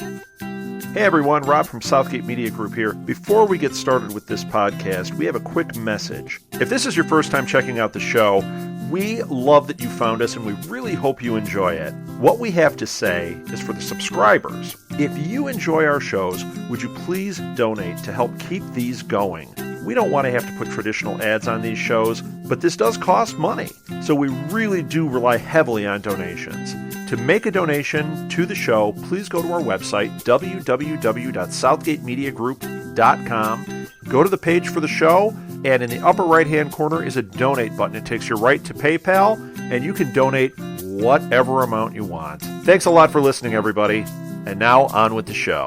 Hey everyone, Rob from Southgate Media Group here. Before we get started with this podcast, we have a quick message. If this is your first time checking out the show, we love that you found us and we really hope you enjoy it. What we have to say is for the subscribers. If you enjoy our shows, would you please donate to help keep these going? We don't want to have to put traditional ads on these shows, but this does cost money. So we really do rely heavily on donations. To make a donation to the show, please go to our website, www.southgatemediagroup.com. Go to the page for the show, and in the upper right-hand corner is a donate button. It takes you right to PayPal, and you can donate whatever amount you want. Thanks a lot for listening, everybody. And now, on with the show.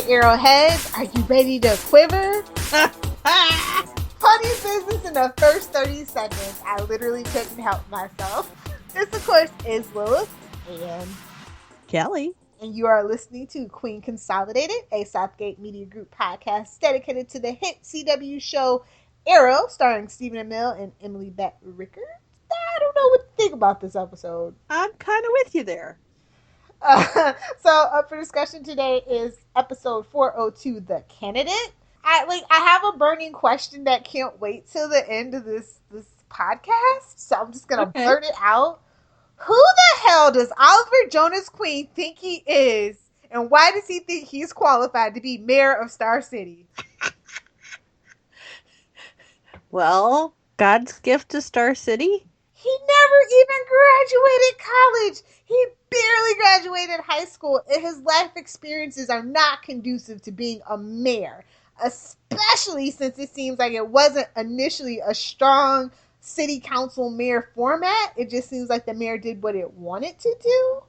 Arrowheads, are you ready to quiver? Funny business in the first 30 seconds. I literally couldn't help myself. This, of course, is Lilith and Kelly. And you are listening to Queen Consolidated, a Southgate Media Group podcast dedicated to the hit CW show Arrow, starring Stephen Amell and Emily Bett Rickard. I don't know what to think about this episode. I'm kind of with you there. So up for discussion today is episode 402, The Candidate. I have a burning question that can't wait till the end of this podcast, so I'm just gonna blurt it out. Who the hell does Oliver Jonas Queen think he is, and why does he think he's qualified to be mayor of Star City? Well, God's gift to Star City? He never even graduated college. He barely graduated high school, and his life experiences are not conducive to being a mayor, especially since it seems like it wasn't initially a strong city council mayor format. It just seems like the mayor did what it wanted to do.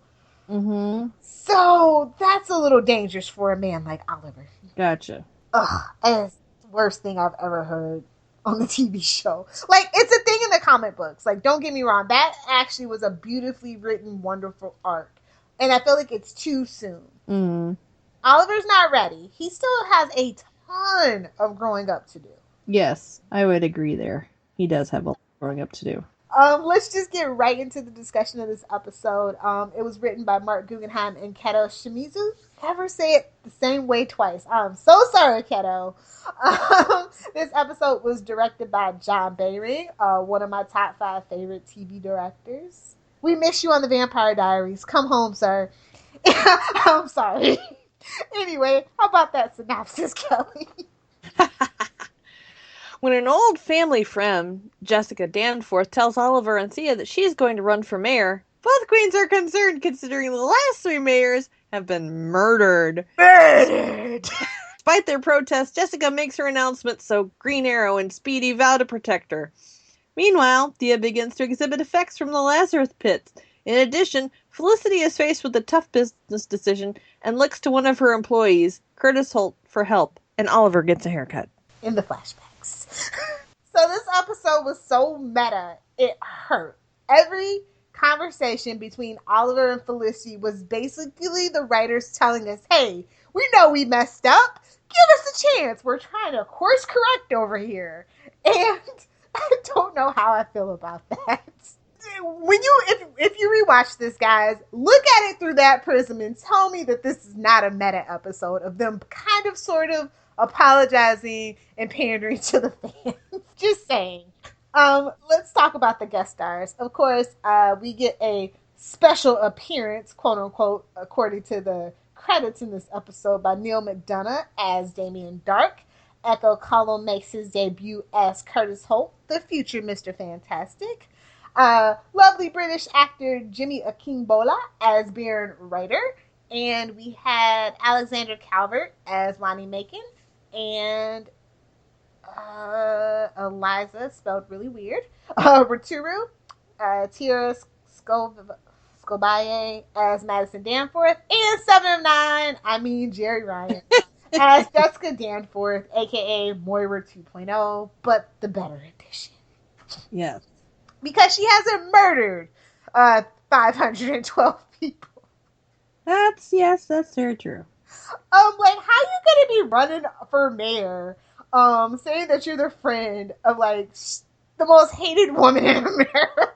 Mm-hmm. So that's a little dangerous for a man like Oliver. Gotcha. Ugh, it's the worst thing I've ever heard on the TV show. Like, it's a thing in the comic books. Like, don't get me wrong. That actually was a beautifully written, wonderful arc. And I feel like it's too soon. Mm. Oliver's not ready. He still has a ton of growing up to do. Yes, I would agree there. He does have a lot growing up to do. Let's just get right into the discussion of this episode. It was written by Mark Guggenheim and Keto Shimizu. Never say it the same way twice. I'm so sorry, Keto. This episode was directed by John Behring, one of my top 5 favorite TV directors. We miss you on the Vampire Diaries. Come home, sir. I'm sorry. Anyway, how about that synopsis, Kelly? When an old family friend, Jessica Danforth, tells Oliver and Thea that she's going to run for mayor, both queens are concerned considering the last 3 mayors have been murdered. Despite their protests, Jessica makes her announcement, so Green Arrow and Speedy vow to protect her. Meanwhile, Thea begins to exhibit effects from the Lazarus pits. In addition, Felicity is faced with a tough business decision and looks to one of her employees, Curtis Holt, for help, and Oliver gets a haircut. In the flashbacks. So this episode was so meta, it hurt. Every conversation between Oliver and Felicity was basically the writers telling us, hey, we know we messed up. Give us a chance. We're trying to course correct over here. And I don't know how I feel about that. If you rewatch this, guys, look at it through that prism and tell me that this is not a meta episode of them kind of sort of apologizing and pandering to the fans. Just saying. Let's talk about the guest stars. Of course, we get a special appearance, quote unquote, according to the credits in this episode, by Neil McDonough as Damien Dark. Echo Colum makes his debut as Curtis Holt, the future Mr. Fantastic. Lovely British actor Jimmy Akingbola as Baron Ryder. And we had Alexandra Calvert as Lonnie Macon. And Eliza, spelled really weird. Raturu. Tira Scobaye as Madison Danforth. And 7 of 9, Jerry Ryan, as Jessica Danforth, a.k.a. Moira 2.0, but the better edition. Yes. Because she hasn't murdered 512 people. That's very true. Like, how you gonna be running for mayor, saying that you're the friend of, like, the most hated woman in America?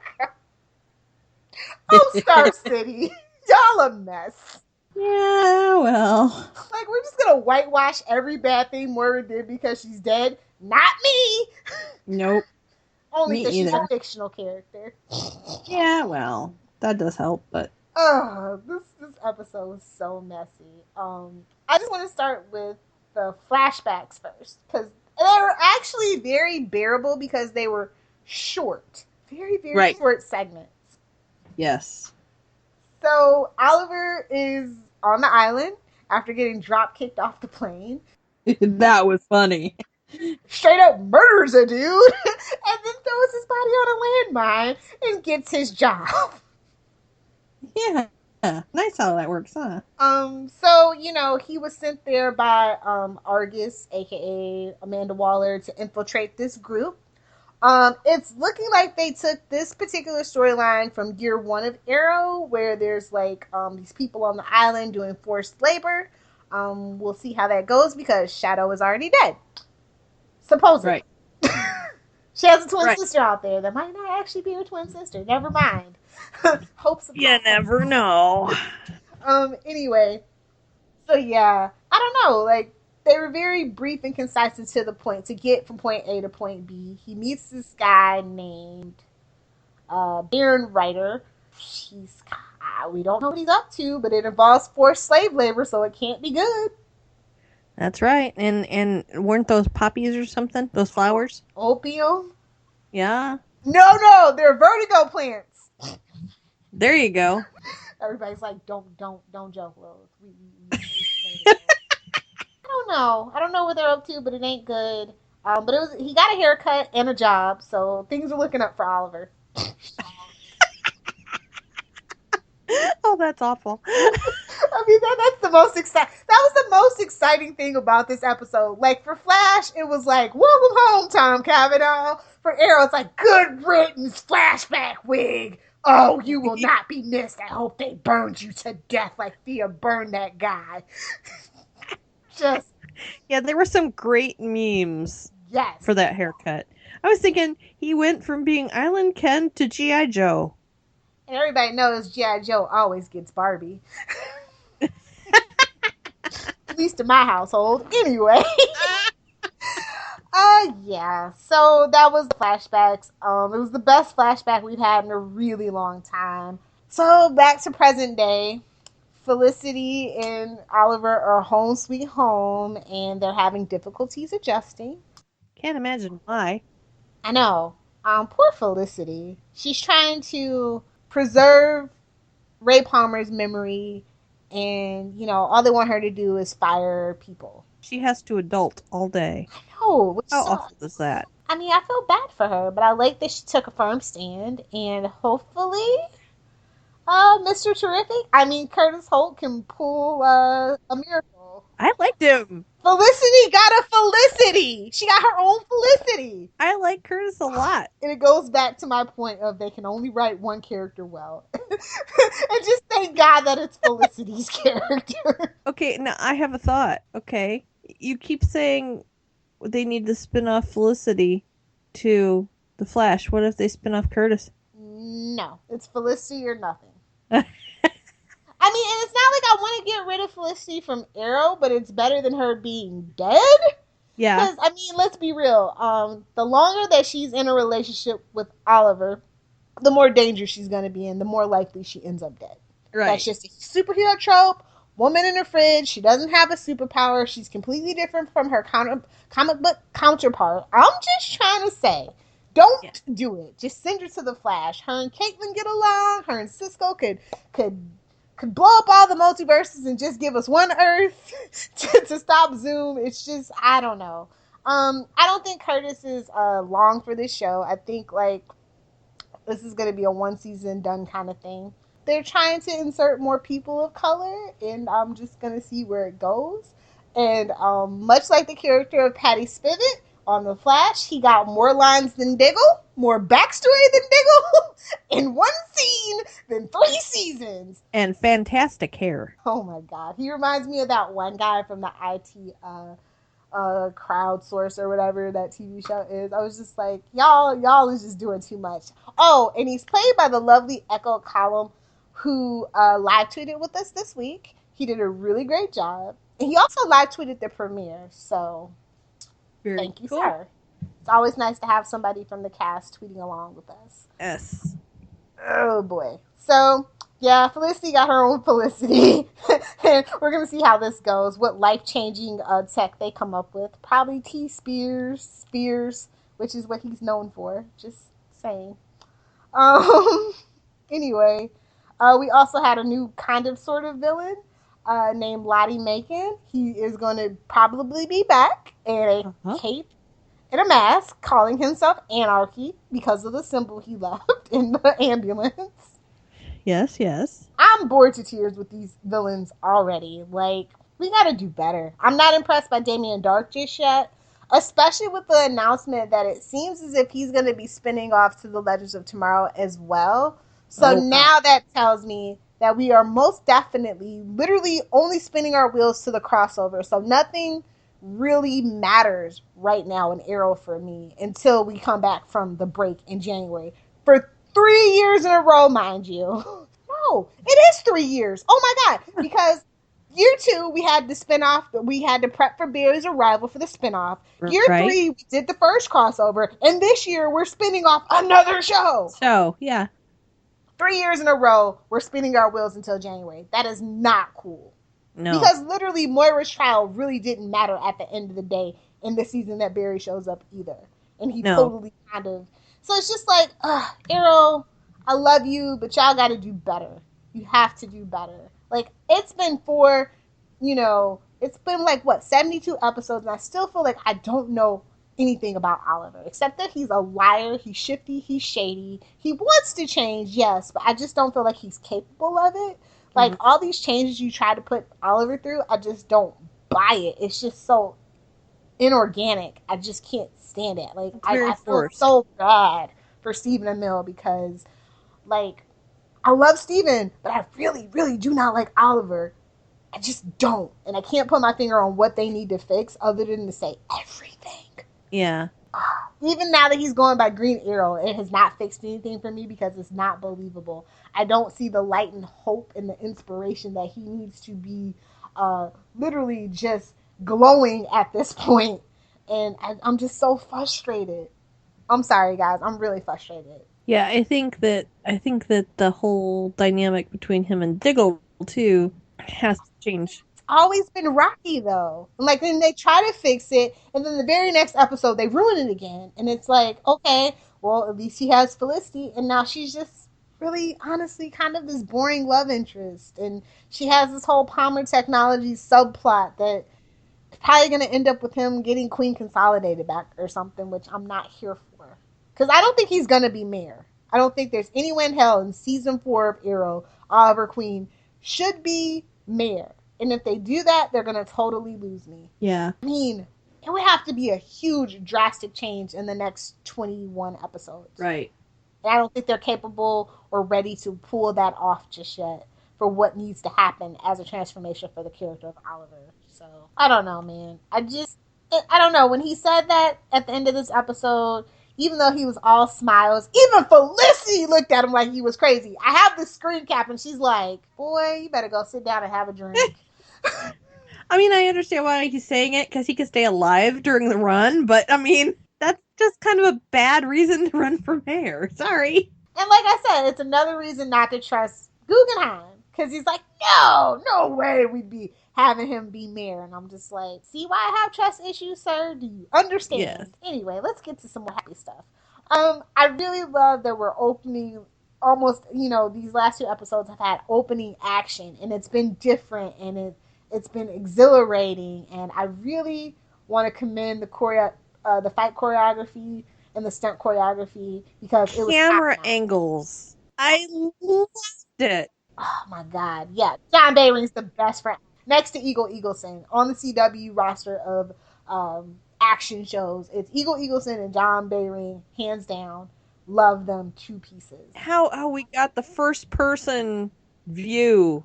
Oh, Star City. Y'all a mess. Yeah, well. Like, we're just gonna whitewash every bad thing Moira did because she's dead? Not me! Nope. Only Me because she's either. a fictional character. Yeah, well, that does help, but... This episode was so messy. I just want to start with the flashbacks first, because they were actually very bearable because they were short, very Right. short segments. Yes. So Oliver is on the island after getting drop kicked off the plane. That was funny. Straight up murders a dude, and then throws his body on a landmine and gets his job. Yeah. Nice how that works, huh? So, you know, he was sent there by Argus, aka Amanda Waller, to infiltrate this group. It's looking like they took this particular storyline from year 1 of Arrow, where there's like these people on the island doing forced labor. We'll see how that goes because Shadow is already dead. Supposedly. Right. She has a twin sister out there that might not actually be her twin sister. Never mind. Hopes. You never know. Anyway, so yeah, I don't know. Like, they were very brief and concise and to the point to get from point A to point B. He meets this guy named Darren Ryder. We don't know what he's up to, but it involves forced slave labor, so it can't be good. That's right. And weren't those poppies or something? Those flowers? Opium? Yeah. No, they're vertigo plants. There you go. Everybody's like, don't joke, Lilith. I don't know what they're up to, but it ain't good. But he got a haircut and a job, so things are looking up for Oliver. Oh, that's awful. I mean, that's the most exciting. That was the most exciting thing about this episode. Like, for Flash, it was like, welcome home, Tom Cavanaugh. For Arrow, it's like, good riddance, flashback wig. Oh, you will not be missed. I hope they burned you to death like Thea burned that guy. Just. Yeah, there were some great memes. Yes. For that haircut. I was thinking he went from being Island Ken to G.I. Joe. And everybody knows G.I. Joe always gets Barbie. At least in my household. Anyway. Yeah. So that was the flashbacks. It was the best flashback we've had in a really long time. So back to present day. Felicity and Oliver are home sweet home, and they're having difficulties adjusting. Can't imagine why. I know. Poor Felicity. She's trying to preserve Ray Palmer's memory, and, you know, all they want her to do is fire people. She has to adult all day. I know. How awful is that? I mean, I feel bad for her, but I like that she took a firm stand, and hopefully, Mr. Terrific, Curtis Holt can pull a miracle. I liked him. Felicity got a Felicity. She got her own Felicity. I like Curtis a lot. And it goes back to my point of they can only write one character well. And just thank God that it's Felicity's character. Okay, now I have a thought. Okay. You keep saying they need to spin off Felicity to The Flash. What if they spin off Curtis? No. It's Felicity or nothing. I mean, and it's not like I want to get rid of Felicity from Arrow, but it's better than her being dead. Yeah. Because, I mean, let's be real. The longer that she's in a relationship with Oliver, the more danger she's going to be in, the more likely she ends up dead. Right. That's just a superhero trope. Woman in her fridge. She doesn't have a superpower. She's completely different from her comic book counterpart. I'm just trying to say, don't do it. Just send her to the Flash. Her and Caitlin get along. Her and Cisco could blow up all the multiverses and just give us one Earth to stop Zoom. It's just, I don't know. I don't think Curtis is long for this show. I think, like, this is going to be a one season done kind of thing. They're trying to insert more people of color, and I'm just going to see where it goes. And much like the character of Patty Spivot, On The Flash, he got more lines than Diggle, more backstory than Diggle, in one scene than 3 seasons. And fantastic hair. Oh my god. He reminds me of that one guy from the IT crowdsource or whatever that TV show is. I was just like, y'all is just doing too much. Oh, and he's played by the lovely Echo Column, who live tweeted with us this week. He did a really great job. And he also live tweeted the premiere, so Very thank you, cool. sir. It's always nice to have somebody from the cast tweeting along with us. Yes. Oh boy. So yeah, Felicity got her own Felicity. And we're going to see how this goes. What life-changing tech they come up with. Probably Spears, which is what he's known for. Just saying. Anyway, we also had a new kind of sort of villain named Lottie Macon. He is going to probably be back in a cape and a mask, calling himself Anarchy because of the symbol he left in the ambulance. Yes. I'm bored to tears with these villains already. Like, we gotta do better. I'm not impressed by Damien Dark just yet, especially with the announcement that it seems as if he's going to be spinning off to the Legends of Tomorrow as well. So now that tells me that we are most definitely literally only spinning our wheels to the crossover. So nothing really matters right now in Arrow for me until we come back from the break in January. For 3 years in a row, mind you. No, it is 3 years. Oh my God. Because year 2, we had the spinoff. We had to prep for Barry's arrival for the spinoff. Year 3, we did the first crossover. And this year, we're spinning off another show. So, yeah. 3 years in a row, we're spinning our wheels until January. That is not cool. No. Because literally, Moira's trial really didn't matter at the end of the day in the season that Barry shows up either. And he totally kind of... So it's just like, Arrow, I love you, but y'all got to do better. You have to do better. Like, it's been it's been like, 72 episodes, and I still feel like I don't know anything about Oliver, except that he's a liar, he's shifty, he's shady. He wants to change, yes, but I just don't feel like he's capable of it. Like, all these changes you try to put Oliver through, I just don't buy it. It's just so inorganic. I just can't stand it. Like, I feel so bad for Stephen Amell because, like, I love Stephen, but I really, really do not like Oliver. I just don't. And I can't put my finger on what they need to fix other than to say everything. Yeah. Even now that he's going by Green Arrow, it has not fixed anything for me because it's not believable. I don't see the light and hope and the inspiration that he needs to be literally just glowing at this point. And I'm just so frustrated. I'm sorry, guys. I'm really frustrated. Yeah, I think that the whole dynamic between him and Diggle, too, has to change. It's always been rocky, though. Like, then they try to fix it, and then the very next episode, they ruin it again. And it's like, okay, well, at least he has Felicity, and now she's just really, honestly, kind of this boring love interest. And she has this whole Palmer Technologies subplot that is probably going to end up with him getting Queen Consolidated back or something, which I'm not here for. Because I don't think he's going to be mayor. I don't think there's anyone in hell in season 4 of Arrow, Oliver Queen, should be mayor. And if they do that, they're going to totally lose me. Yeah. I mean, it would have to be a huge, drastic change in the next 21 episodes. Right. And I don't think they're capable or ready to pull that off just yet for what needs to happen as a transformation for the character of Oliver. So, I don't know, man. I don't know. When he said that at the end of this episode, even though he was all smiles, even Felicity looked at him like he was crazy. I have this screen cap, and she's like, boy, you better go sit down and have a drink. I mean, I understand why he's saying it, because he could stay alive during the run, but, I mean, that's just kind of a bad reason to run for mayor. Sorry. And like I said, it's another reason not to trust Guggenheim, because he's like, no way we'd be having him be mayor. And I'm just like, see why I have trust issues, sir? Do you understand? Yes. Anyway, let's get to some more happy stuff. I really love that we're opening almost, these last 2 episodes have had opening action, and it's been different, and it's been exhilarating, and I really want to commend the fight choreography and the stunt choreography, because it was camera angles. I loved it. Oh my God. Yeah. John Bayring's the best friend. Next to Eagle Eagleson on the CW roster of action shows. It's Eagle Eagleson and John Bayring, hands down. Love them to pieces. How we got the first person view,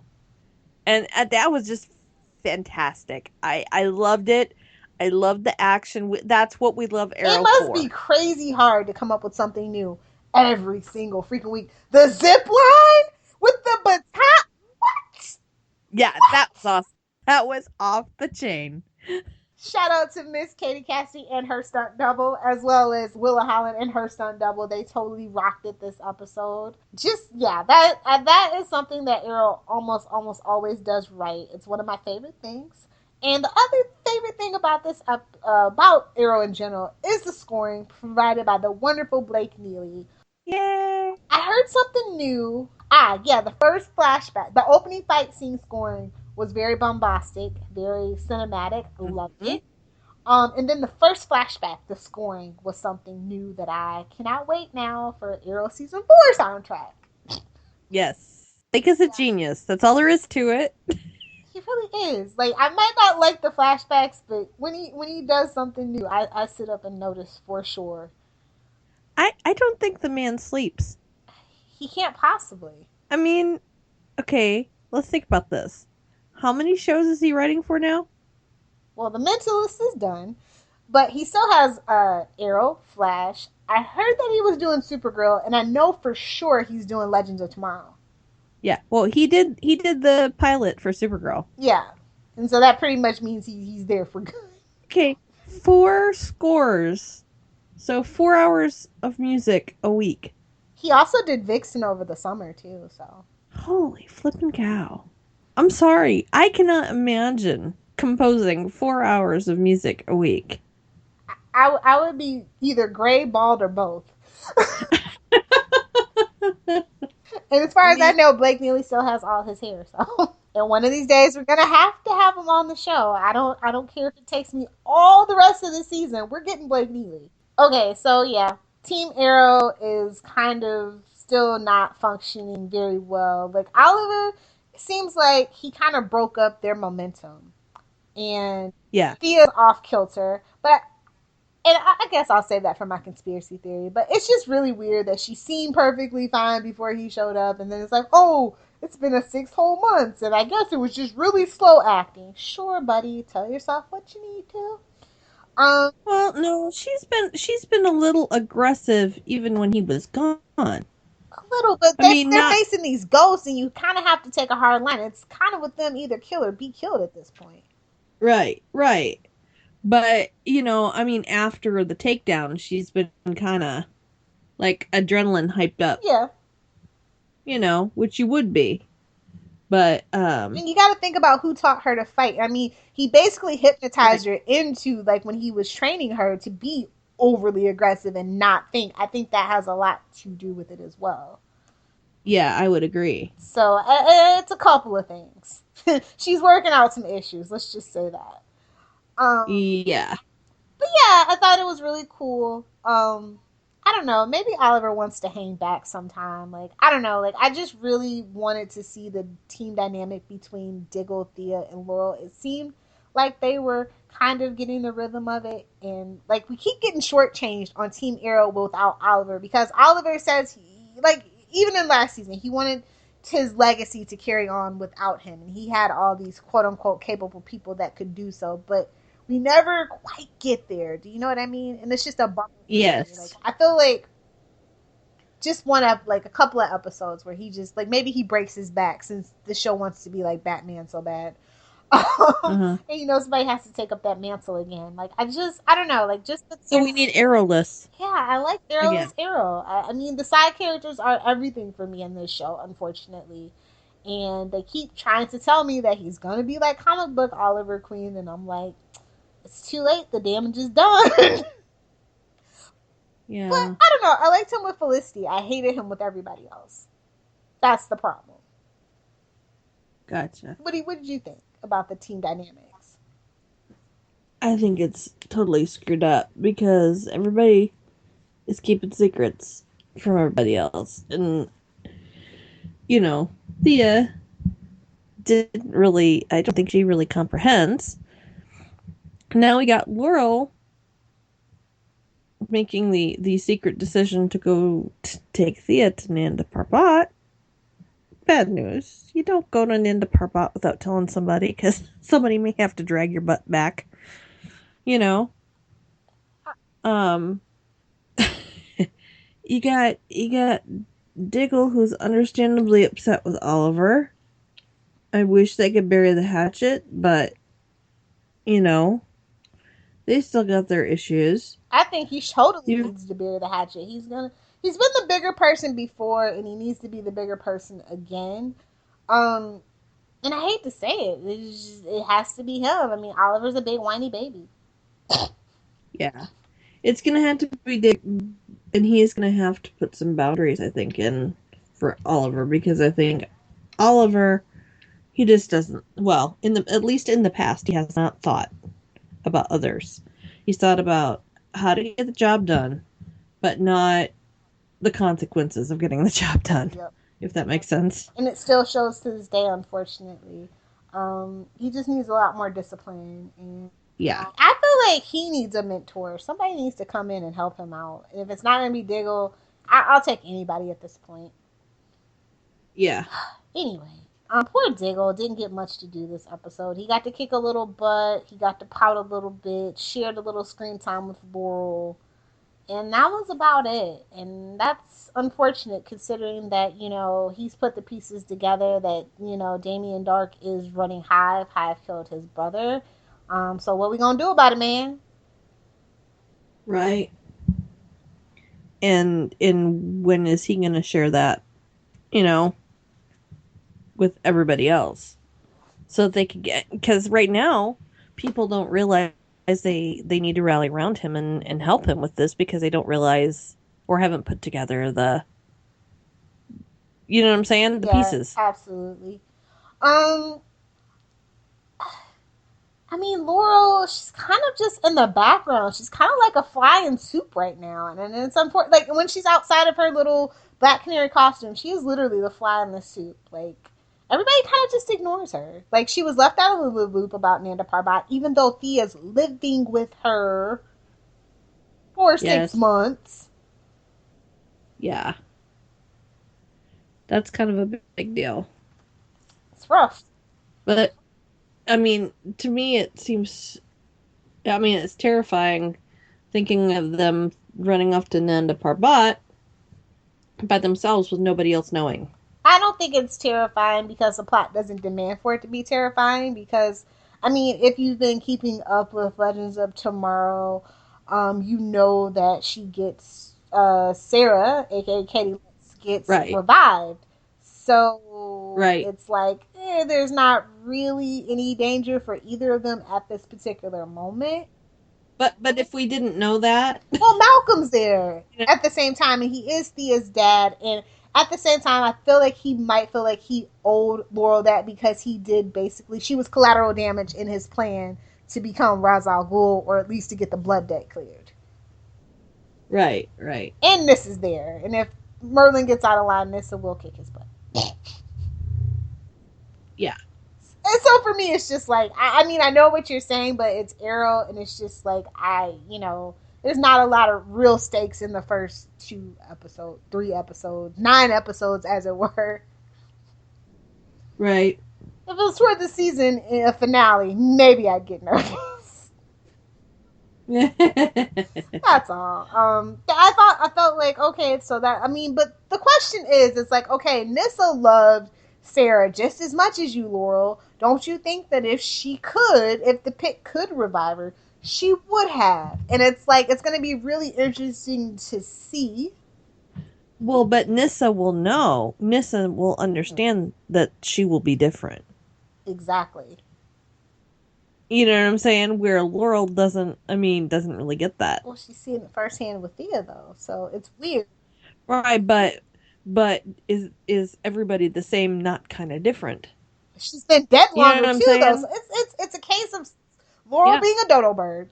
and that was just fantastic. I loved it. I loved the action. That's what we love Arrow It must for. be crazy hard to come up with something new every single freaking week. The zip line with the baton. What? Yeah, that was awesome. That was off the chain. Shout out to Miss Katie Cassidy and her stunt double, as well as Willa Holland and her stunt double. They totally rocked it this episode. Just, yeah, that is something that Arrow almost always does right. It's one of my favorite things. And the other favorite thing about this about Arrow in general is the scoring provided by the wonderful Blake Neely. Yay! I heard something new. The first flashback, the opening fight scene scoring was very bombastic, very cinematic. Loved it. And then the first flashback, the scoring was something new that I cannot wait now for Arrow season 4 soundtrack. Yes, Blake is a genius. That's all there is to it. He really is. Like, I might not like the flashbacks, but when he does something new, I sit up and notice for sure. I don't think the man sleeps. He can't possibly. I mean, okay, let's think about this. How many shows is he writing for now? Well, The Mentalist is done, but he still has Arrow, Flash. I heard that he was doing Supergirl, and I know for sure he's doing Legends of Tomorrow. Yeah, well, he did the pilot for Supergirl. Yeah, and so that pretty much means he's there for good. Okay, 4 scores. So 4 hours of music a week. He also did Vixen over the summer, too, so. Holy flippin' cow. I'm sorry. I cannot imagine composing 4 hours of music a week. I would be either gray, bald, or both. And as far as I know, Blake Neely still has all his hair, so. And one of these days, we're gonna have to have him on the show. I don't care if it takes me all the rest of the season. We're getting Blake Neely. Okay, so yeah, Team Arrow is kind of still not functioning very well. Like, Oliver, it seems like he kind of broke up their momentum. And Yeah. Thea's off kilter. And I guess I'll save that for my conspiracy theory. But it's just really weird that she seemed perfectly fine before he showed up. And then it's like, oh, it's been a 6 whole months. And I guess it was just really slow acting. Sure, buddy. Tell yourself what you need to. Well, no, she's been a little aggressive even when he was gone. A little, but they're facing these ghosts, and you kind of have to take a hard line. It's kind of with them either kill or be killed at this point. Right. But, I mean, after the takedown, she's been kind of, like, adrenaline hyped up. Yeah. Which you would be. But, and you got to think about who taught her to fight. I mean, he basically hypnotized her into, like, when he was training her to be overly aggressive and not think. I think that has a lot to do with it as well. Yeah, I would agree. So, it's a couple of things. She's working out some issues. Let's just say that. Yeah. But yeah, I thought it was really cool. I don't know. Maybe Oliver wants to hang back sometime. Like, I don't know. Like, I just really wanted to see the team dynamic between Diggle, Thea, and Laurel. It seemed like they were kind of getting the rhythm of it. And, like, we keep getting shortchanged on Team Arrow without Oliver. Because Oliver says, even in last season, he wanted his legacy to carry on without him. And he had all these quote-unquote capable people that could do so. But we never quite get there. Do you know what I mean? And it's just a bummer. Yes. Like, I feel like just a couple of episodes where he just, like, maybe he breaks his back since the show wants to be like Batman so bad. And, somebody has to take up that mantle again. Like, I don't know. Like, so we need Arrowless. Yeah, I like Arrowless Arrow. I mean, the side characters are everything for me in this show, unfortunately. And they keep trying to tell me that he's going to be like comic book Oliver Queen. And I'm like, it's too late. The damage is done. Yeah. But I don't know. I liked him with Felicity. I hated him with everybody else. That's the problem. Gotcha. What did you think about the team dynamics? I think it's totally screwed up because everybody is keeping secrets from everybody else. And, Thea didn't really, I don't think she really comprehends. Now we got Laurel making the secret decision to go take Thea to Nanda Parbat. Bad news. You don't go to Nanda Parbat without telling somebody, because somebody may have to drag your butt back. You know? You got Diggle, who's understandably upset with Oliver. I wish they could bury the hatchet, but they still got their issues. I think he totally needs to bury the hatchet. He's been the bigger person before, and he needs to be the bigger person again. And I hate to say it, it has to be him. I mean, Oliver's a big whiny baby. Yeah, it's gonna have to be Dick, and he is gonna have to put some boundaries, I think, in for Oliver, because I think Oliver, he just doesn't. Well, at least in the past, he has not thought about others. He's thought about how to get the job done, but not the consequences of getting the job done. Yep. If that makes sense. And it still shows to this day, unfortunately. He just needs a lot more discipline. And yeah, I feel like he needs a mentor. Somebody needs to come in and help him out. And if it's not going to be Diggle, I'll take anybody at this point. Yeah. Anyway. Poor Diggle didn't get much to do this episode. He got to kick a little butt. He got to pout a little bit. Shared a little screen time with Laurel. And that was about it. And that's unfortunate, considering that, he's put the pieces together that, Damien Dark is running Hive. Hive killed his brother. So what we gonna do about it, man? Right. And when is he gonna share that, with everybody else, so they could get, because right now people don't realize they need to rally around him and help him with this, because they don't realize or haven't put together the, you know what I'm saying, the pieces. Absolutely. I mean, Laurel, she's kind of just in the background. She's kind of like a fly in soup right now, and it's unfortunate. Like, when she's outside of her little Black Canary costume, she is literally the fly in the soup. Like, everybody kind of just ignores her. Like, she was left out of the loop about Nanda Parbat, even though Thea's living with her for 6 months. Yeah. That's kind of a big deal. It's rough. But, I mean, to me it seems, it's terrifying thinking of them running off to Nanda Parbat by themselves with nobody else knowing. I don't think it's terrifying because the plot doesn't demand for it to be terrifying, because, if you've been keeping up with Legends of Tomorrow, you know that she gets, Sarah, aka Katie, gets revived. So, it's like, there's not really any danger for either of them at this particular moment. But if we didn't know that... Well, Malcolm's there at the same time, and he is Thea's dad, and at the same time, I feel like he might feel like he owed Laurel that, because he did she was collateral damage in his plan to become Ra's al Ghul, or at least to get the blood debt cleared. Right. And Nissa's there, and if Merlin gets out of line, Nissa will kick his butt. Yeah. And so for me, it's just like, I know what you're saying, but it's Arrow, and it's just like, there's not a lot of real stakes in the first 3 episodes, 9 episodes, as it were. Right. If it was toward the season finale, maybe I'd get nervous. That's all. I felt like, okay, so that, but the question is, it's like, okay, Nissa loved Sarah just as much as you, Laurel. Don't you think that if the pit could revive her, she would have? And it's like, it's going to be really interesting to see. Well, but Nissa will know. Nissa will understand that she will be different. Exactly. You know what I'm saying? Where Laurel doesn't really get that. Well, she's seeing it firsthand with Thea, though, so it's weird. Right, but is everybody the same, not kind of different? She's been dead longer, too, though. So it's a case of Laurel being a dodo bird.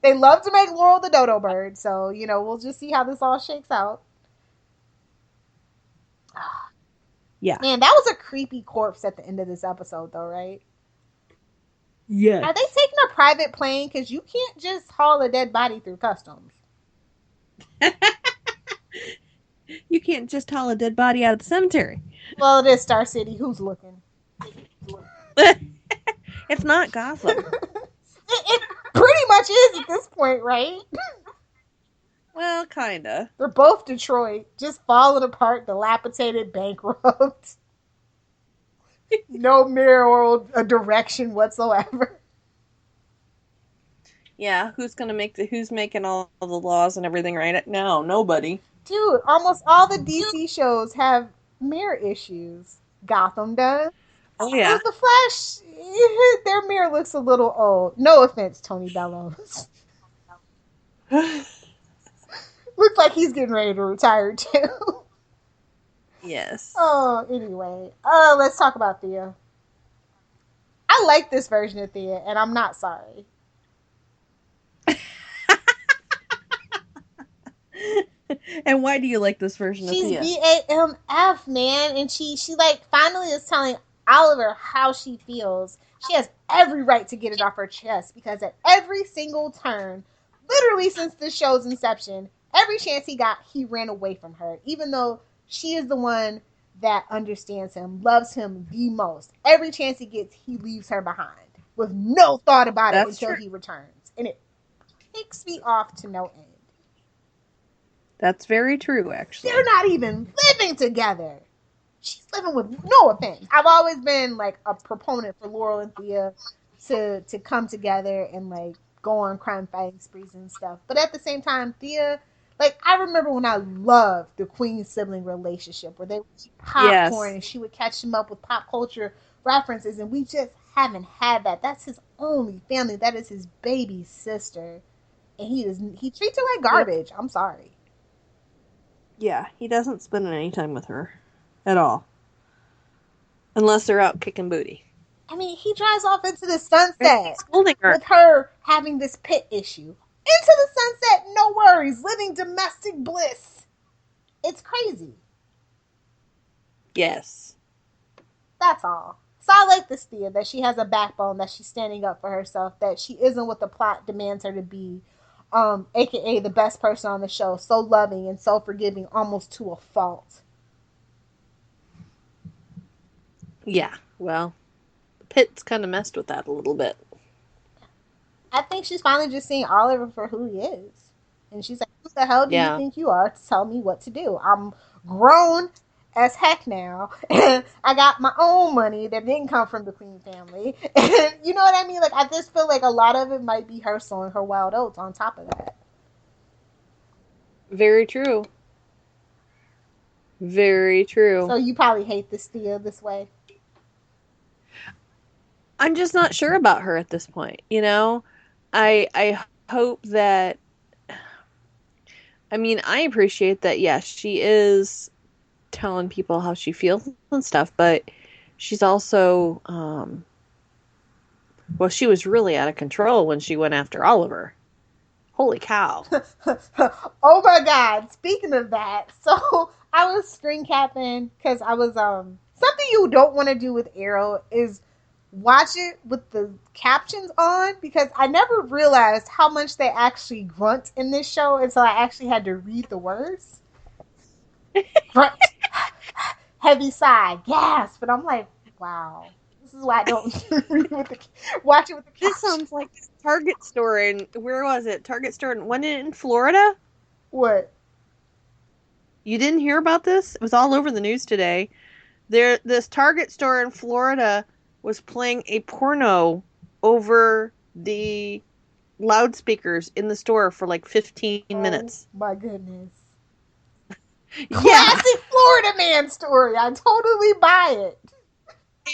They love to make Laurel the dodo bird, so, we'll just see how this all shakes out. Yeah. Man, that was a creepy corpse at the end of this episode, though, right? Yeah. Are they taking a private plane? Because you can't just haul a dead body through customs. You can't just haul a dead body out of the cemetery. Well, it is Star City. Who's looking? It's not Gotham. It pretty much is at this point, right? Well, kinda. They're both Detroit, just falling apart, dilapidated, bankrupt. No mayoral direction whatsoever. Yeah, who's making all the laws and everything right now? Nobody. Dude, almost all the DC shows have mirror issues. Gotham does. Oh yeah. The Flash, their mirror looks a little old. No offense, Tony Bellows. Looks like he's getting ready to retire too. Yes. Oh, anyway. Let's talk about Thea. I like this version of Thea, and I'm not sorry. And why do you like this version of Thea? She's BAMF, man, and she like finally is telling Oliver how she feels. She has every right to get it off her chest because at every single turn, literally since the show's inception, every chance he got, he ran away from her, even though she is the one that understands him, loves him the most. Every chance he gets, he leaves her behind with no thought about it until he returns. And it ticks me off to no end. That's very true, actually. They're not even living together. She's living with, no offense. I've always been like a proponent for Laurel and Thea to come together and like go on crime fighting sprees and stuff. But at the same time, Thea, like I remember when I loved the Queen sibling relationship where they would eat popcorn and she would catch him up with pop culture references, and we just haven't had that. That's his only family. That is his baby sister, and he treats her like garbage. Yep. I'm sorry. Yeah, he doesn't spend any time with her at all. Unless they're out kicking booty. I mean, he drives off into the sunset her. with her having this pit issue. Into the sunset, no worries, living domestic bliss. It's crazy. Yes. That's all. So I like this Thea, that she has a backbone, that she's standing up for herself, that she isn't what the plot demands her to be. AKA the best person on the show, so loving and so forgiving, almost to a fault. Yeah, well, the pit's kind of messed with that a little bit. I think she's finally just seeing Oliver for who he is. And she's like, who the hell do you think you are to tell me what to do? I'm grown as heck now, and I got my own money that didn't come from the Queen family. And you know what I mean? Like, I just feel like a lot of it might be her sowing her wild oats on top of that. Very true. Very true. So you probably hate this Thea this way. I'm just not sure about her at this point, you know? I hope that, I mean, I appreciate that, yes, she is telling people how she feels and stuff, but she's also, well, she was really out of control when she went after Oliver. Holy cow. Oh my God. Speaking of that, so I was screen capping because I was, something you don't want to do with Arrow is watch it with the captions on, because I never realized how much they actually grunt in this show until I actually had to read the words. Grunt, heavy sigh, gasp, but I'm like, wow, this is why I don't watch it with the captions. This sounds like Target store in, where was it? Target store in, wasn't it in Florida? What? You didn't hear about this? It was all over the news today. This Target store in Florida was playing a porno over the loudspeakers in the store for like 15 minutes. My goodness. Yeah. Classic Florida man story. I totally buy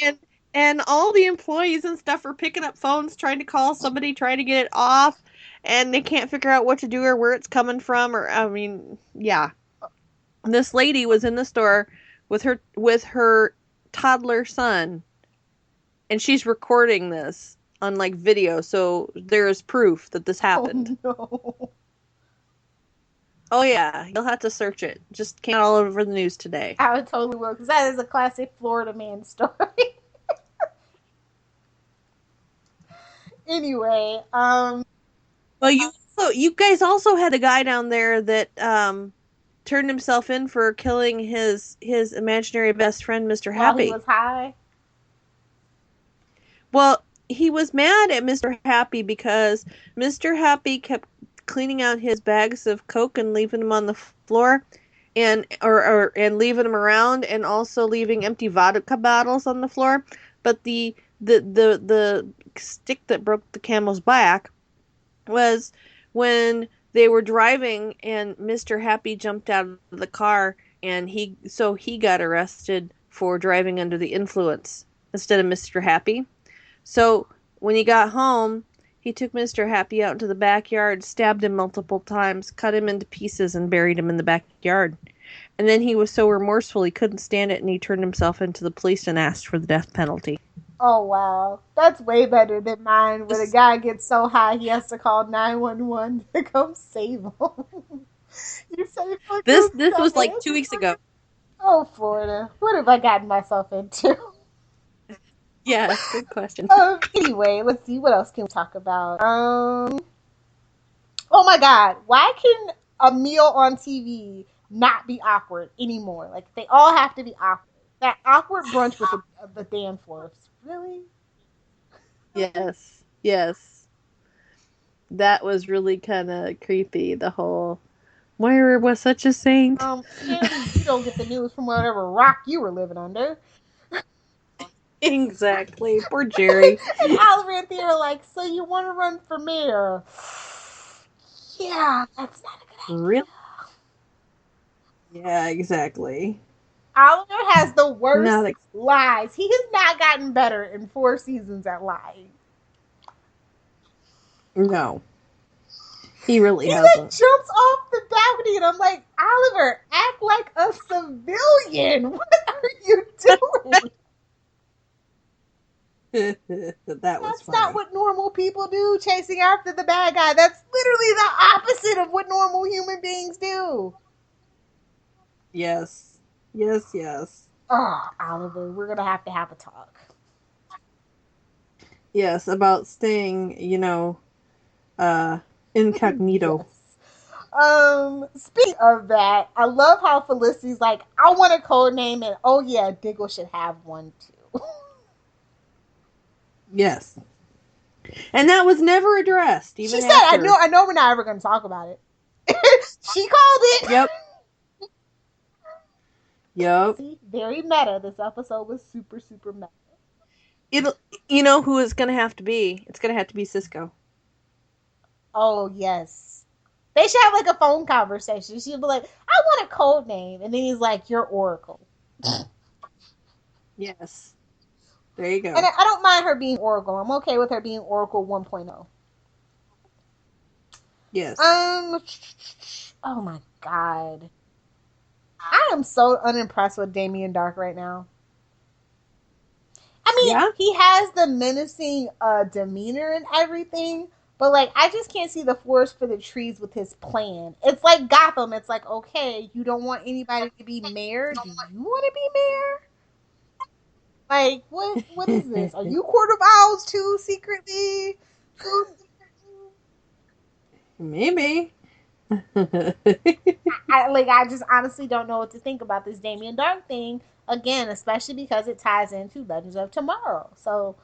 it. And all the employees and stuff are picking up phones, trying to call somebody, trying to get it off, and they can't figure out what to do or where it's coming from, or, I mean, yeah. And this lady was in the store with her toddler son, and she's recording this on like video, so there is proof that this happened. Oh, no. Oh yeah, you'll have to search it. Just came out all over the news today. I would totally will, because that is a classic Florida man story. Anyway, well, you you guys also had a guy down there that turned himself in for killing his imaginary best friend, Mr. While he Happy. was high. Well, he was mad at Mr. Happy because Mr. Happy kept cleaning out his bags of Coke and leaving them on the floor, and leaving them around, and also leaving empty vodka bottles on the floor. But the stick that broke the camel's back was when they were driving and Mr. Happy jumped out of the car, and he got arrested for driving under the influence instead of Mr. Happy. So when he got home, he took Mr. Happy out into the backyard, stabbed him multiple times, cut him into pieces, and buried him in the backyard. And then he was so remorseful he couldn't stand it, and he turned himself into the police and asked for the death penalty. Oh, wow. That's way better than mine, where the guy gets so high he has to call 911 to come save him. You say this was like 2 weeks ago. Oh, Florida. What have I gotten myself into? Yeah, good question. Anyway, let's see. What else can we talk about? Oh my God. Why can a meal on TV not be awkward anymore? Like, they all have to be awkward. That awkward brunch with the Danforths. Really? Yes. That was really kind of creepy, the whole, Moira was such a saint. You don't get the news from whatever rock you were living under. Exactly. Poor Jerry. And Oliver and Thea are like, so you want to run for mayor? Yeah, that's not a good idea. Really? Yeah, exactly. Oliver has the worst lies. He has not gotten better in 4 seasons at lying. No. He really hasn't. He jumps off the balcony and I'm like, Oliver, act like a civilian. What are you doing? That's not what normal people do, chasing after the bad guy. That's literally the opposite of what normal human beings do. Yes. Oh, Oliver, we're going to have a talk. Yes, about staying, incognito. Yes. Speaking of that, I love how Felicity's like, I want a code name, and oh yeah, Diggle should have one too. Yes. And that was never addressed. Even she said, I know we're not ever going to talk about it. She called it. Yep. See, very meta. This episode was super, super meta. You know who it's going to have to be? It's going to have to be Cisco. Oh, yes. They should have like a phone conversation. She'd be like, I want a code name. And then he's like, you're Oracle. Yes. There you go. And I don't mind her being Oracle. I'm okay with her being Oracle 1.0. Yes. Oh my God. I am so unimpressed with Damien Dark right now. I mean, he has the menacing demeanor and everything, but like, I just can't see the forest for the trees with his plan. It's like Gotham. It's like, okay, you don't want anybody to be mayor. Do you want to be mayor? Like, what is this? Are you Court of Owls too, secretly? Maybe. I just honestly don't know what to think about this Damien Dark thing. Again, especially because it ties into Legends of Tomorrow. So,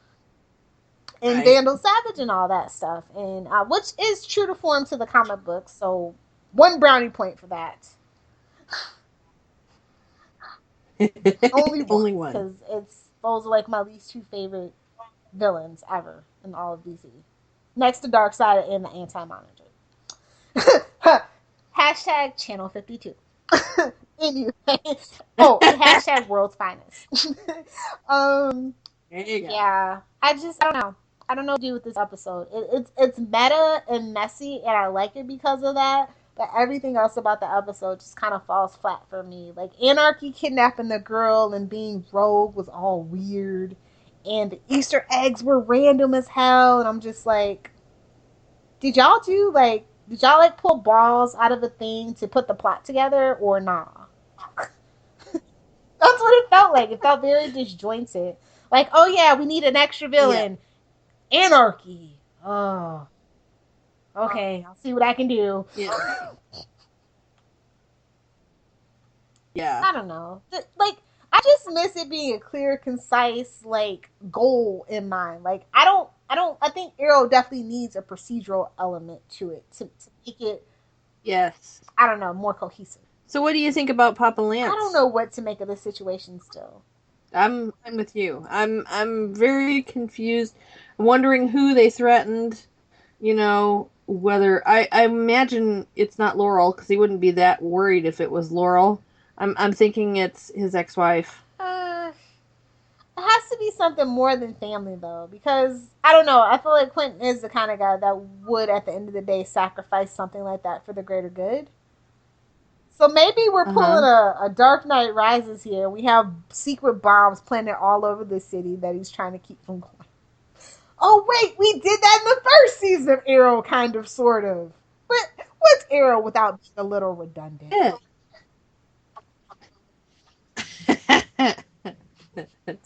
and right. Vandal Savage and all that stuff. And which is true to form to the comic book. So, 1 brownie point for that. Only one. Because those are like my least 2 favorite villains ever in all of DC. Next to Darkseid and the Anti-Monitor. Hashtag Channel 52. Anyway. Oh, and hashtag World's Finest. Yeah. I don't know. I don't know what to do with this episode. It's meta and messy, and I like it because of that. But everything else about the episode just kind of falls flat for me. Like, Anarchy kidnapping the girl and being rogue was all weird. And the Easter eggs were random as hell. And I'm just like, did y'all pull balls out of a thing to put the plot together or nah? That's what it felt like. It felt very disjointed. Like, oh yeah, we need an extra villain. Yeah. Anarchy. Oh. Okay, I'll see what I can do. Yeah. Yeah. I don't know. Like, I just miss it being a clear, concise, like, goal in mind. Like, I think Arrow definitely needs a procedural element to it to make it, Yes. I don't know, more cohesive. So what do you think about Papa Lance? I don't know what to make of this situation still. I'm with you. I'm very confused. I'm wondering who they threatened. You know, whether I imagine it's not Laurel, because he wouldn't be that worried if it was Laurel. I'm thinking it's his ex-wife. It has to be something more than family, though, because I don't know. I feel like Quentin is the kind of guy that would, at the end of the day, sacrifice something like that for the greater good. So maybe we're pulling a Dark Knight Rises here. We have secret bombs planted all over the city that he's trying to keep from going. Oh, wait, we did that in the first season of Arrow, kind of, sort of. But what's Arrow without being a little redundant? Yeah.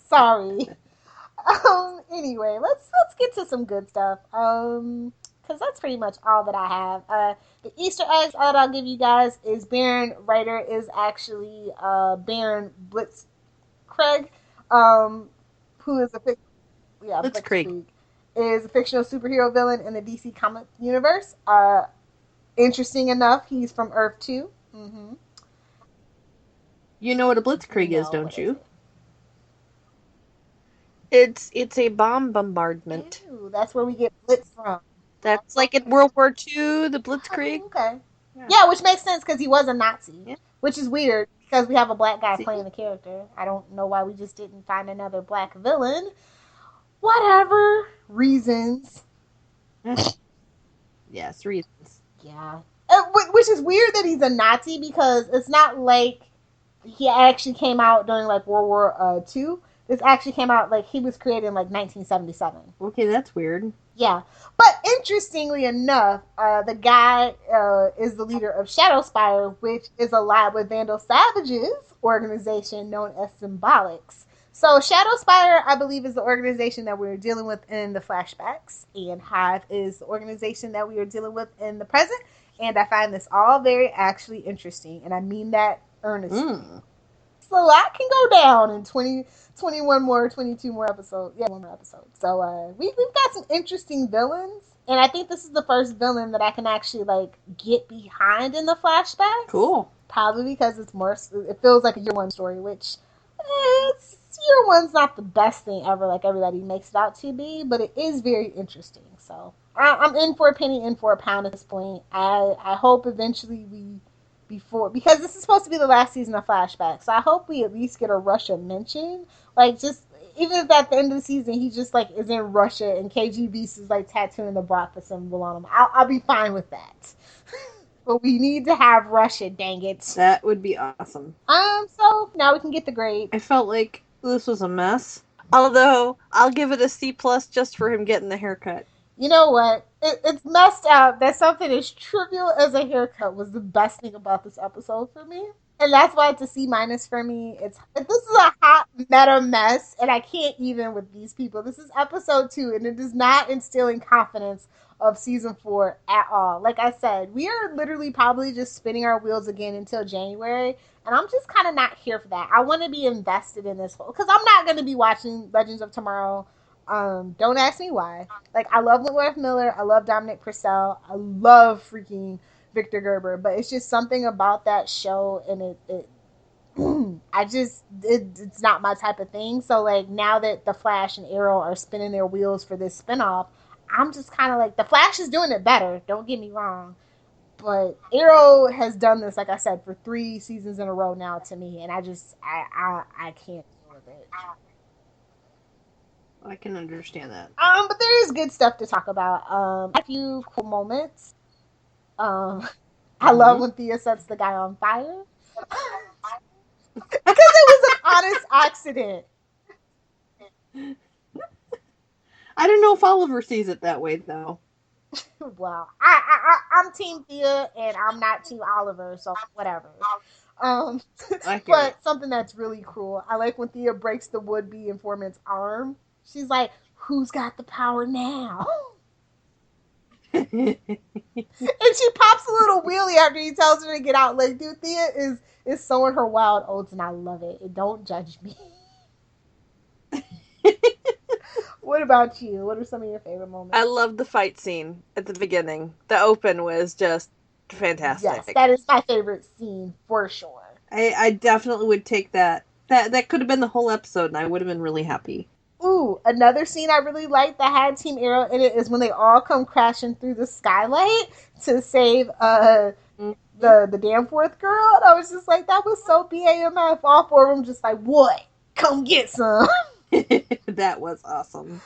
Sorry. Anyway, let's get to some good stuff. Because that's pretty much all that I have. The Easter eggs that I'll give you guys is Baron Ryder is actually Baron Blitzkrieg, who is Blitzkrieg is a fictional superhero villain in the DC comic universe. Interesting enough, he's from Earth 2. Mm-hmm. You know what a Blitzkrieg is, don't you? It? It's a bomb bombardment. Ew, that's where we get Blitz from. That's like in World War II, the Blitzkrieg. Oh, okay. Yeah, which makes sense because he was a Nazi. Yeah. Which is weird because we have a black guy playing the character. I don't know why we just didn't find another black villain. Whatever. Reasons. Yes, reasons. Yeah. Which is weird that he's a Nazi because it's not like he actually came out during like World War II. This actually came out like he was created in like 1977. Okay, that's weird. Yeah. But interestingly enough, the guy is the leader of Shadowspire, which is allied with Vandal Savage's organization known as Symbolics. So Shadowspire, I believe, is the organization that we're dealing with in the flashbacks, and Hive is the organization that we are dealing with in the present. And I find this all very actually interesting, and I mean that earnestly. So a lot can go down in 21 more, 22 more episodes. Yeah, one more episode. So we've got some interesting villains, and I think this is the first villain that I can actually like get behind in the flashbacks. Cool. Probably because it's more. It feels like a year one story, which year one's not the best thing ever, like everybody makes it out to be, but it is very interesting. So I'm in for a penny, in for a pound at this point. I hope eventually because this is supposed to be the last season of Flashback, so I hope we at least get a Russia mention. Like, just, even if at the end of the season he just, like, is in Russia and KG Beast is, like, tattooing the Bratha symbol on him, I'll be fine with that. But we need to have Russia, dang it. That would be awesome. So, now we can get the grade. I felt like this was a mess. Although, I'll give it a C+ just for him getting the haircut. You know what? It's messed up that something as trivial as a haircut was the best thing about this episode for me. And that's why it's a C- for me. This is a hot meta mess, and I can't even with these people. This is episode 2, and it is not instilling confidence of season 4 at all. Like I said, we are literally probably just spinning our wheels again until January, and I'm just kind of not here for that. I want to be invested in this whole, because I'm not going to be watching Legends of Tomorrow. Don't ask me why. Like, I love Wentworth Miller, I love Dominic Purcell, I love freaking Victor Gerber, but it's just something about that show, and it's not my type of thing. So, like, now that The Flash and Arrow are spinning their wheels for this spinoff, I'm just kind of like, The Flash is doing it better, don't get me wrong, but Arrow has done this, like I said, for 3 seasons in a row now to me, and I can't deal with it. I can understand that. But there is good stuff to talk about. A few cool moments. I love when Thea sets the guy on fire. Because it was an honest accident. I don't know if Oliver sees it that way, though. Well, I'm Team Thea, and I'm not Team Oliver, so whatever. But something that's really cruel. I like when Thea breaks the would-be informant's arm. She's like, who's got the power now? And she pops a little wheelie after he tells her to get out. Like, dude, Thea is sowing her wild oats, and I love it. And don't judge me. What about you? What are some of your favorite moments? I love the fight scene at the beginning. The open was just fantastic. Yes, that is my favorite scene for sure. I definitely would take that. That could have been the whole episode, and I would have been really happy. Ooh, another scene I really liked that had Team Arrow in it is when they all come crashing through the skylight to save the Danforth girl. And I was just like, that was so BAMF. All four of them just like, what? Come get some. That was awesome.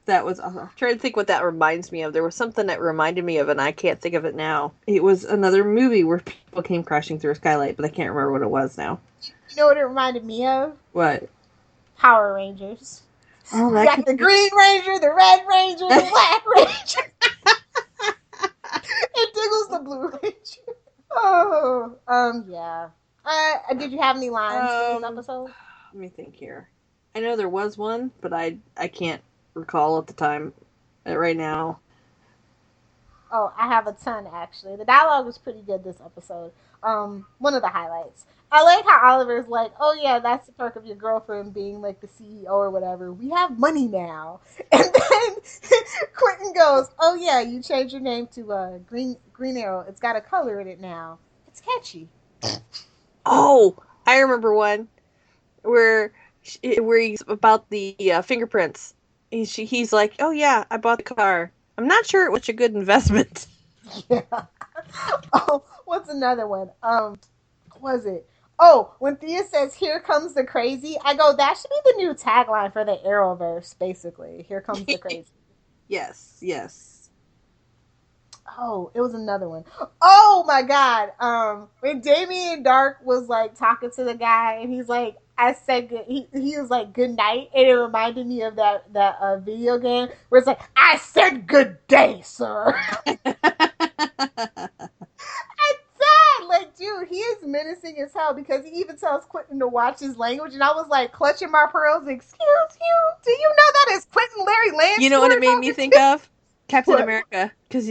That was awesome. I'm trying to think what that reminds me of. There was something that reminded me of it, and I can't think of it now. It was another movie where people came crashing through a skylight, but I can't remember what it was now. You know what it reminded me of? What? Power Rangers. Oh, You got the Green Ranger, the Red Ranger, the Black Ranger. It Diggles the Blue Ranger. Oh, yeah. Did you have any lines for this episode? Let me think here. I know there was one, but I can't recall at the time. Right now. Oh, I have a ton, actually. The dialogue was pretty good this episode. One of the highlights. I like how Oliver's like, oh yeah, that's the perk of your girlfriend being like the CEO or whatever. We have money now. And then Quentin goes, oh yeah, you changed your name to Green Arrow. It's got a color in it now. It's catchy. Oh, I remember one where he's about the fingerprints. He's like, oh yeah, I bought the car. I'm not sure it was a good investment. Yeah. Oh, what's another one? What was it? Oh, when Thea says, here comes the crazy, I go, that should be the new tagline for the Arrowverse, basically. Here comes the crazy. Yes. Oh, it was another one. Oh my god. When Damien Dark was like talking to the guy and he's like, I said good, he was like good night, and it reminded me of that video game where it's like, I said good day, sir. Like, dude, he is menacing as hell because he even tells Quentin to watch his language, and I was like clutching my pearls. Excuse you? Do you know that is Quentin Larry Lance? You know what it made me think of? Captain America, because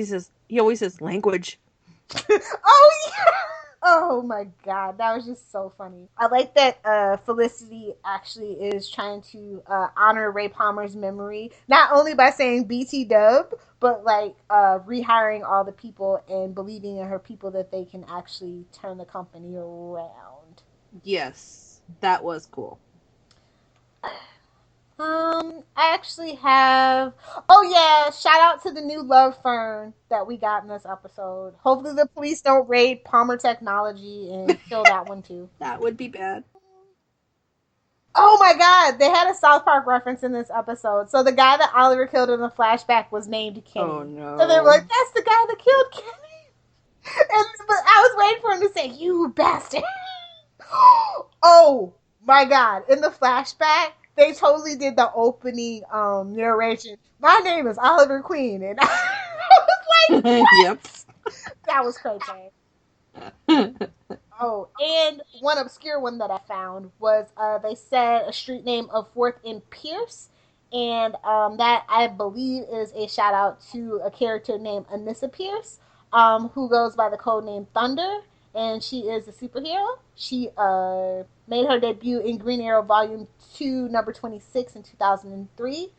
he always says language. Oh yeah. Oh my god, that was just so funny. I like that Felicity actually is trying to honor Ray Palmer's memory, not only by saying BT Dub, but like rehiring all the people and believing in her people that they can actually turn the company around. Yes, that was cool. I actually have... Oh, yeah, shout out to the new love fern that we got in this episode. Hopefully the police don't raid Palmer Technology and kill that one, too. That would be bad. Oh, my God. They had a South Park reference in this episode. So the guy that Oliver killed in the flashback was named Kenny. Oh, no. So they were like, that's the guy that killed Kenny? But I was waiting for him to say, you bastard. Oh, my God. In the flashback, they totally did the opening narration. My name is Oliver Queen. And I was like, yep. That was crazy. Oh, and one obscure one that I found was they said a street name of 4th and Pierce. And that, I believe, is a shout out to a character named Anissa Pierce, who goes by the code name Thunder. And she is a superhero. She made her debut in Green Arrow Volume 2, number 26 in 2003.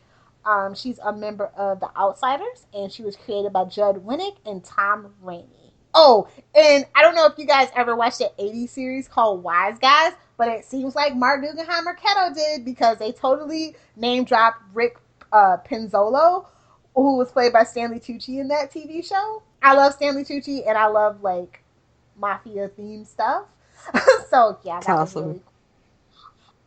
She's a member of the Outsiders, and she was created by Judd Winnick and Tom Rainey. Oh, and I don't know if you guys ever watched an 80s series called Wise Guys, but it seems like Mark Guggenheim Marketo did, because they totally name-dropped Rick Penzolo, who was played by Stanley Tucci in that TV show. I love Stanley Tucci, and I love, like, mafia themed stuff. So yeah, that was awesome. Really cool.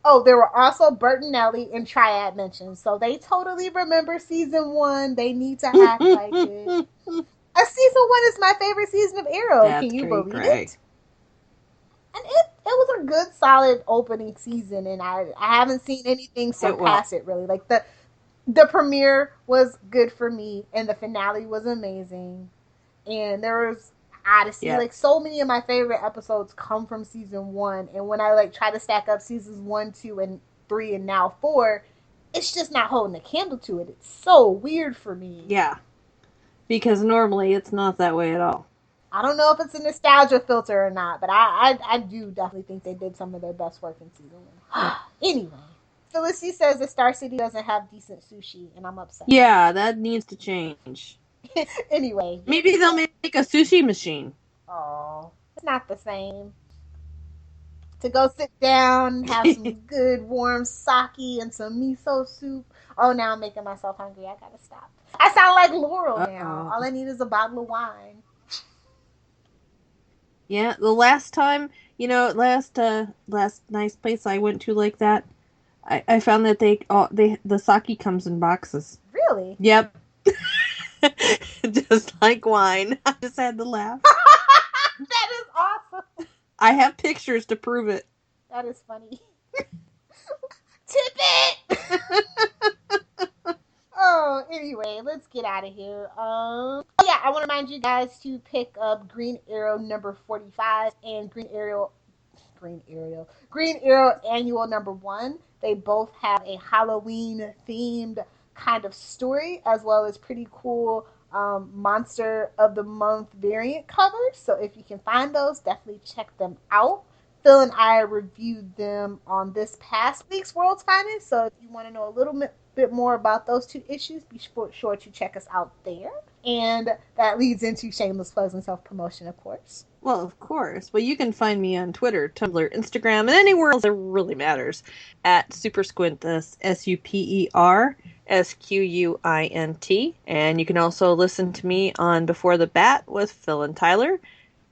Oh, there were also Bert and Nelly and Triad mentioned, so they totally remember season 1. They need to act like it. Season 1 is my favorite season of Arrow. That's Can you believe it? And it was a good, solid opening season, and I haven't seen anything surpass it really. Like the premiere was good for me, and the finale was amazing, and there was Odyssey. Yep. Like, so many of my favorite episodes come from season 1, and when I like try to stack up seasons 1, 2, and 3, and now 4, it's just not holding a candle to it. It's so weird for me. Yeah. Because normally it's not that way at all. I don't know if it's a nostalgia filter or not, but I do definitely think they did some of their best work in season 1. Anyway, Felicity says the Star City doesn't have decent sushi, and I'm upset. Yeah, that needs to change. Anyway. Maybe they'll make a sushi machine. Oh, it's not the same. To go sit down, have some good warm sake and some miso soup. Oh, now I'm making myself hungry. I gotta stop. I sound like Laurel now. All I need is a bottle of wine. Yeah, the last time, last nice place I went to like that, I found that the sake comes in boxes. Really? Yep. Just like wine. I just had to laugh. That is awesome. I have pictures to prove it. That is funny. Tip it! Oh, anyway, let's get out of here. I want to remind you guys to pick up Green Arrow number 45 and Green Arrow Annual number 1. They both have a Halloween themed kind of story, as well as pretty cool Monster of the Month variant covers. So if you can find those, definitely check them out. Phil and I reviewed them on this past week's World's Finest. So if you want to know a little bit more about those 2 issues, be sure to check us out there. And that leads into shameless plugs and self-promotion, of course. Well, of course. Well, you can find me on Twitter, Tumblr, Instagram, and anywhere else that really matters at SuperSquint, that's SuperSquint. And you can also listen to me on Before the Bat with Phil and Tyler.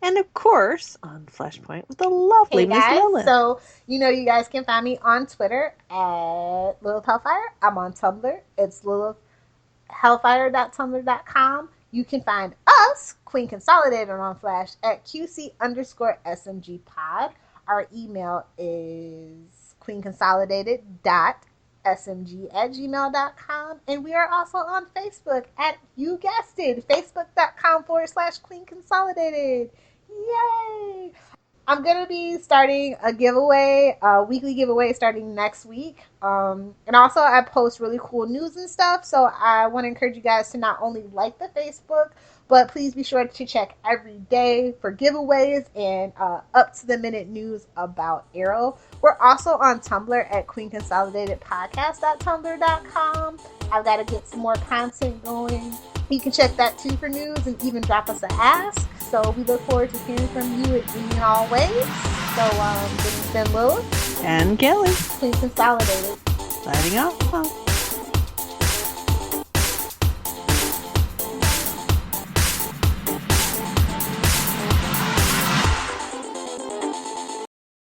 And of course, on Flashpoint with the lovely Miss Lilith. So, you guys can find me on Twitter at Lilith Hellfire. I'm on Tumblr. It's lilithhellfire.tumblr.com. You can find us, Queen Consolidated, on Flash at QC_SMGpod. Our email is queenconsolidated.smg@gmail.com. And we are also on Facebook at, you guessed it, facebook.com/Queen Consolidated. Yay! I'm going to be starting a giveaway, a weekly giveaway starting next week. And also I post really cool news and stuff. So I want to encourage you guys to not only like the Facebook, but please be sure to check every day for giveaways and up-to-the-minute news about Arrow. We're also on Tumblr at queenconsolidatedpodcast.tumblr.com. I've got to get some more content going. You can check that too for news and even drop us an ask. So we look forward to hearing from you in any and all ways. So this has been Lilith and Kelly. Queen Consolidated. Signing off.